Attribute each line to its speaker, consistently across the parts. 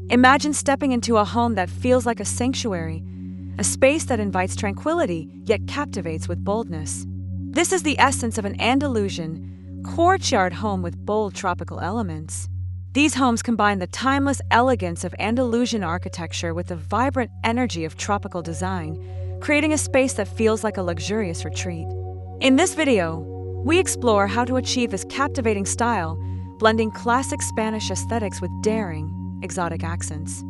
Speaker 1: Imagine stepping into a home that feels like a sanctuary, a space that invites tranquility yet captivates with boldness. This is the essence of an Andalusian courtyard home with bold tropical elements. These homes combine the timeless elegance of Andalusian architecture with the vibrant energy of tropical design, creating a space that feels like a luxurious retreat. In this video, we explore how to achieve this captivating style, blending classic Spanish aesthetics with daring, exotic accents.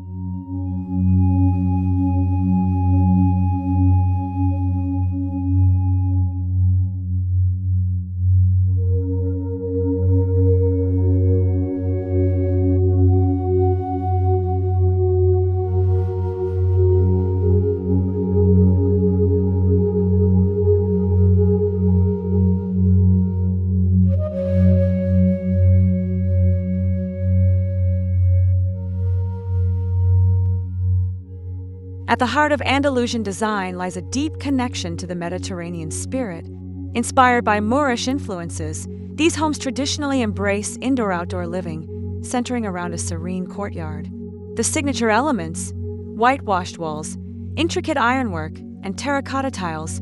Speaker 1: At the heart of Andalusian design lies a deep connection to the Mediterranean spirit. Inspired by Moorish influences, these homes traditionally embrace indoor-outdoor living, centering around a serene courtyard. The signature elements, whitewashed walls, intricate ironwork, and terracotta tiles,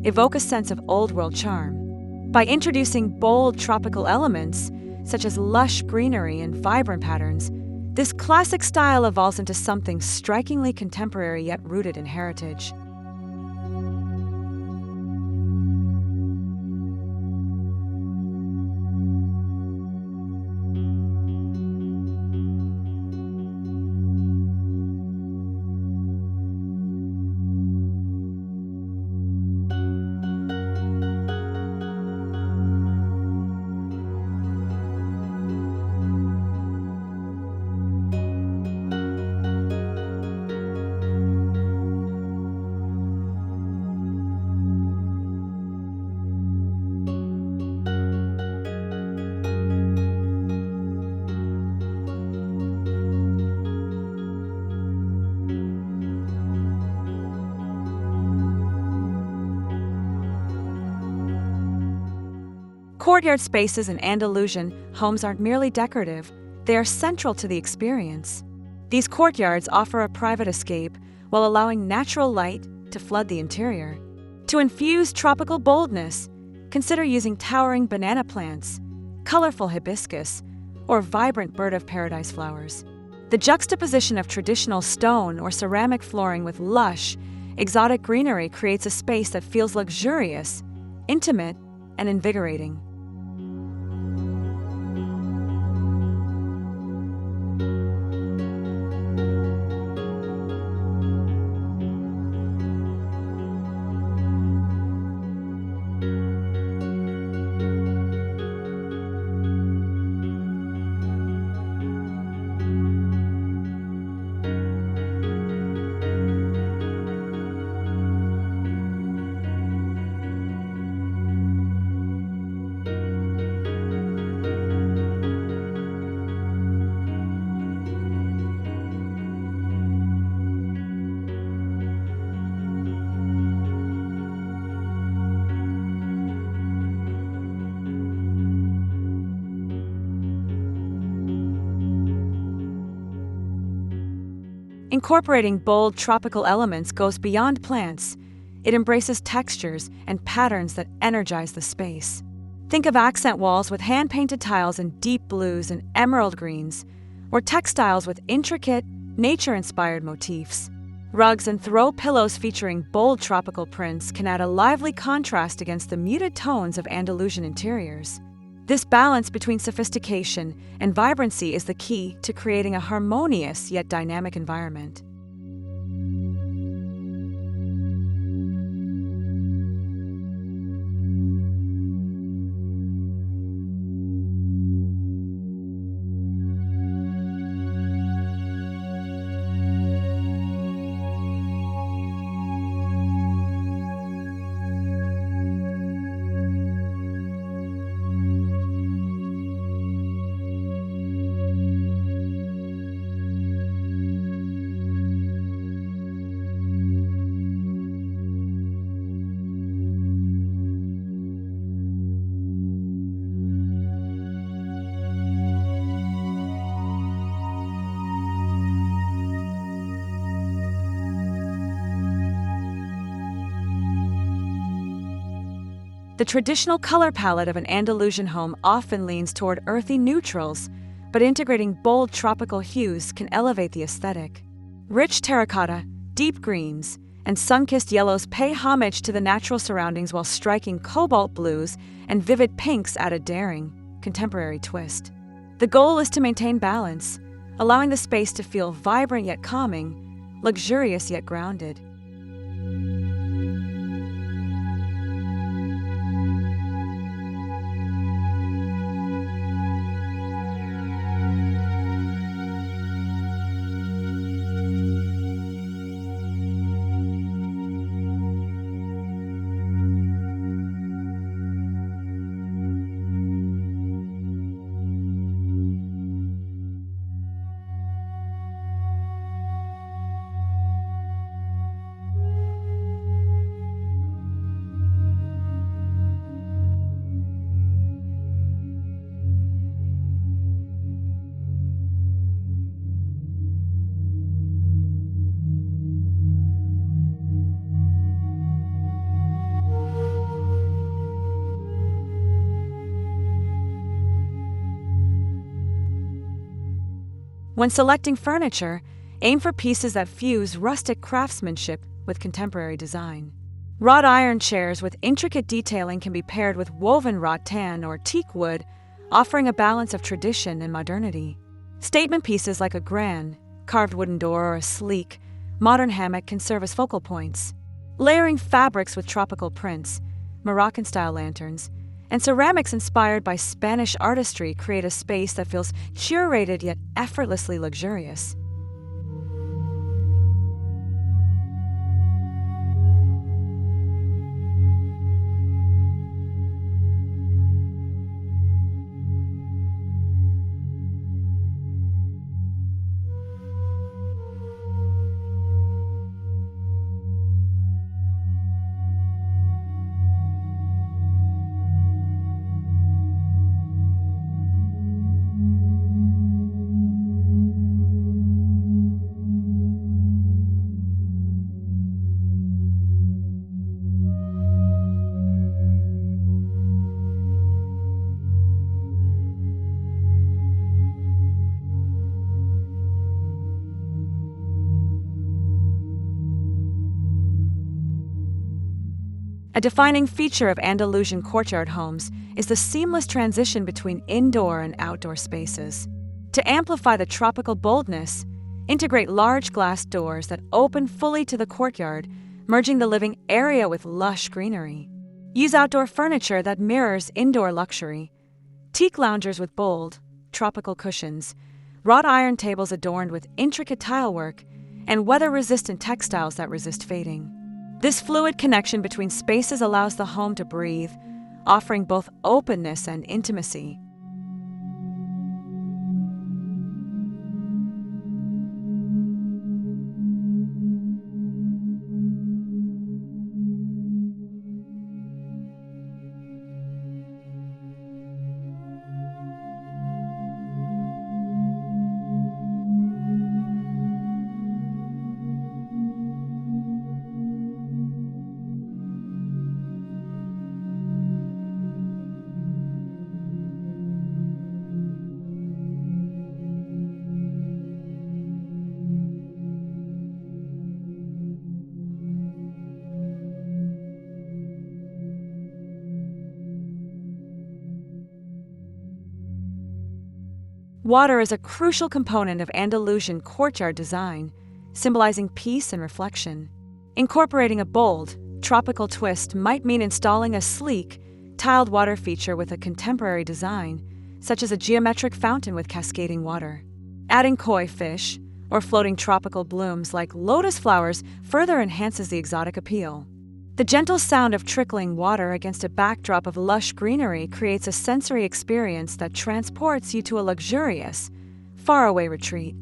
Speaker 1: evoke a sense of old-world charm. By introducing bold tropical elements, such as lush greenery and vibrant patterns, this classic style evolves into something strikingly contemporary yet rooted in heritage. Courtyard spaces in Andalusian homes aren't merely decorative, they are central to the experience. These courtyards offer a private escape while allowing natural light to flood the interior. To infuse tropical boldness, consider using towering banana plants, colorful hibiscus, or vibrant bird of paradise flowers. The juxtaposition of traditional stone or ceramic flooring with lush, exotic greenery creates a space that feels luxurious, intimate, and invigorating. Incorporating bold tropical elements goes beyond plants. It embraces textures and patterns that energize the space. Think of accent walls with hand-painted tiles in deep blues and emerald greens, or textiles with intricate, nature-inspired motifs. Rugs and throw pillows featuring bold tropical prints can add a lively contrast against the muted tones of Andalusian interiors. This balance between sophistication and vibrancy is the key to creating a harmonious yet dynamic environment. The traditional color palette of an Andalusian home often leans toward earthy neutrals, but integrating bold tropical hues can elevate the aesthetic. Rich terracotta, deep greens, and sun-kissed yellows pay homage to the natural surroundings while striking cobalt blues and vivid pinks add a daring, contemporary twist. The goal is to maintain balance, allowing the space to feel vibrant yet calming, luxurious yet grounded. When selecting furniture, aim for pieces that fuse rustic craftsmanship with contemporary design. Wrought iron chairs with intricate detailing can be paired with woven rattan or teak wood, offering a balance of tradition and modernity. Statement pieces like a grand, carved wooden door or a sleek, modern hammock can serve as focal points. Layering fabrics with tropical prints, Moroccan-style lanterns, and ceramics inspired by Spanish artistry create a space that feels curated yet effortlessly luxurious. A defining feature of Andalusian courtyard homes is the seamless transition between indoor and outdoor spaces. To amplify the tropical boldness, integrate large glass doors that open fully to the courtyard, merging the living area with lush greenery. Use outdoor furniture that mirrors indoor luxury. Teak loungers with bold, tropical cushions, wrought iron tables adorned with intricate tilework, and weather-resistant textiles that resist fading. This fluid connection between spaces allows the home to breathe, offering both openness and intimacy. Water is a crucial component of Andalusian courtyard design, symbolizing peace and reflection. Incorporating a bold, tropical twist might mean installing a sleek, tiled water feature with a contemporary design, such as a geometric fountain with cascading water. Adding koi fish or floating tropical blooms like lotus flowers further enhances the exotic appeal. The gentle sound of trickling water against a backdrop of lush greenery creates a sensory experience that transports you to a luxurious, faraway retreat.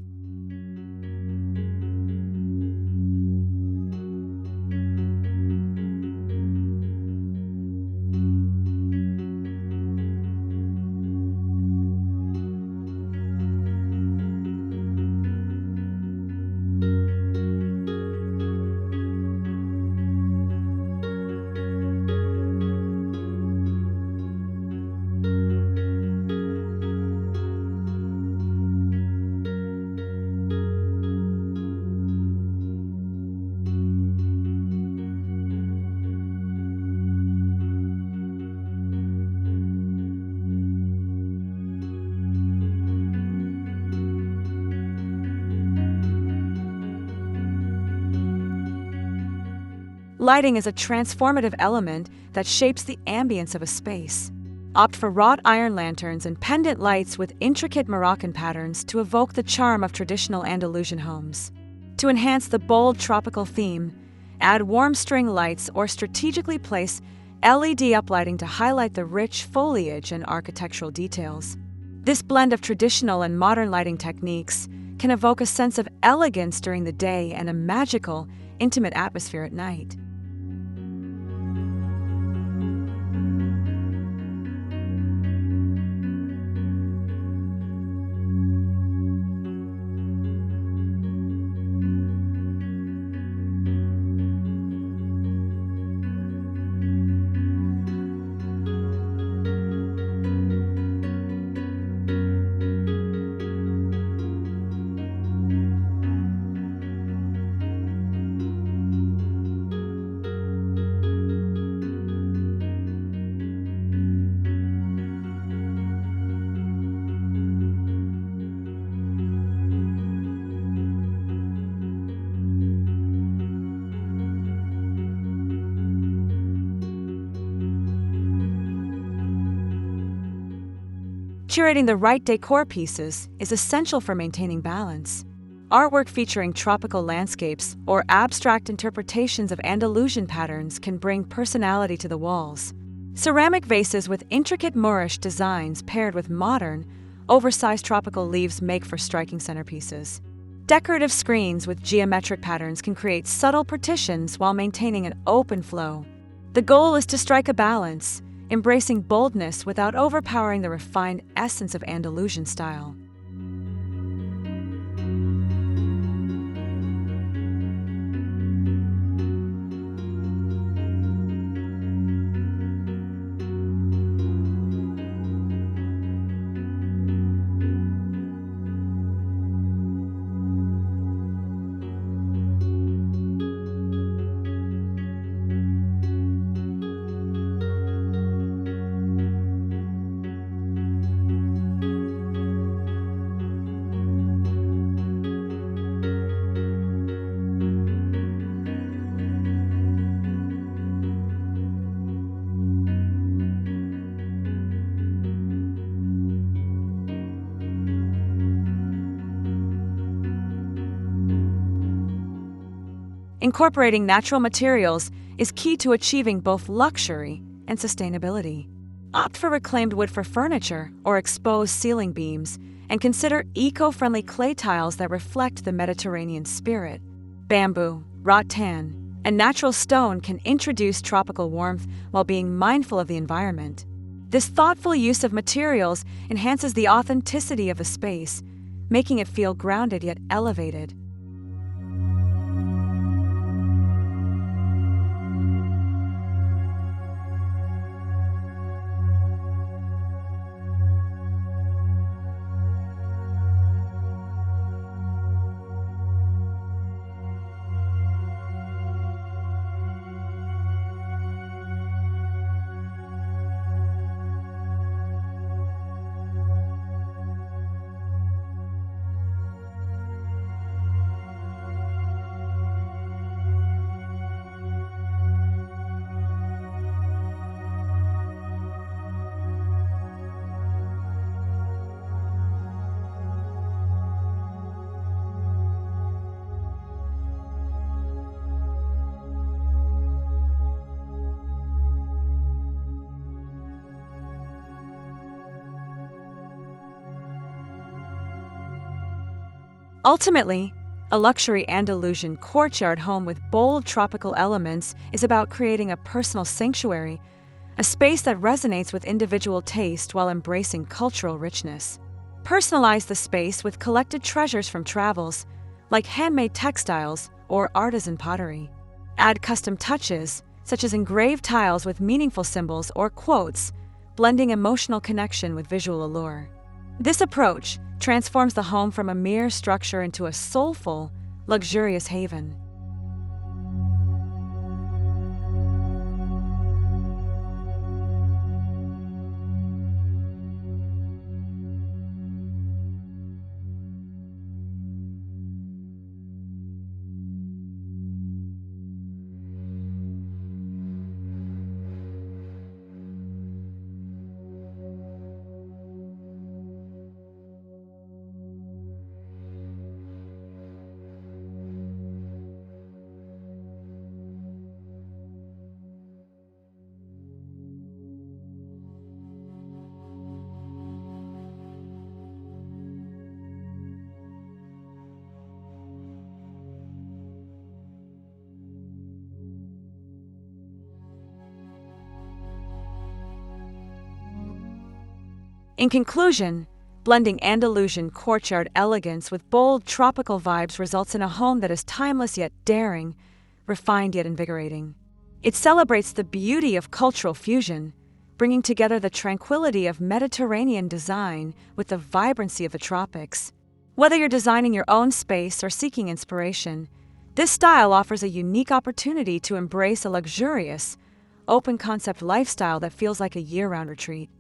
Speaker 1: Lighting is a transformative element that shapes the ambience of a space. Opt for wrought iron lanterns and pendant lights with intricate Moroccan patterns to evoke the charm of traditional Andalusian homes. To enhance the bold tropical theme, add warm string lights or strategically place LED uplighting to highlight the rich foliage and architectural details. This blend of traditional and modern lighting techniques can evoke a sense of elegance during the day and a magical, intimate atmosphere at night. Curating the right decor pieces is essential for maintaining balance. Artwork featuring tropical landscapes or abstract interpretations of Andalusian patterns can bring personality to the walls. Ceramic vases with intricate Moorish designs paired with modern, oversized tropical leaves make for striking centerpieces. Decorative screens with geometric patterns can create subtle partitions while maintaining an open flow. The goal is to strike a balance, embracing boldness without overpowering the refined essence of Andalusian style. Incorporating natural materials is key to achieving both luxury and sustainability. Opt for reclaimed wood for furniture or exposed ceiling beams, and consider eco-friendly clay tiles that reflect the Mediterranean spirit. Bamboo, rattan, and natural stone can introduce tropical warmth while being mindful of the environment. This thoughtful use of materials enhances the authenticity of a space, making it feel grounded yet elevated. Ultimately, a luxury Andalusian courtyard home with bold tropical elements is about creating a personal sanctuary, a space that resonates with individual taste while embracing cultural richness. Personalize the space with collected treasures from travels, like handmade textiles or artisan pottery. Add custom touches, such as engraved tiles with meaningful symbols or quotes, blending emotional connection with visual allure. This approach transforms the home from a mere structure into a soulful, luxurious haven. In conclusion, blending Andalusian courtyard elegance with bold tropical vibes results in a home that is timeless yet daring, refined yet invigorating. It celebrates the beauty of cultural fusion, bringing together the tranquility of Mediterranean design with the vibrancy of the tropics. Whether you're designing your own space or seeking inspiration, this style offers a unique opportunity to embrace a luxurious, open-concept lifestyle that feels like a year-round retreat.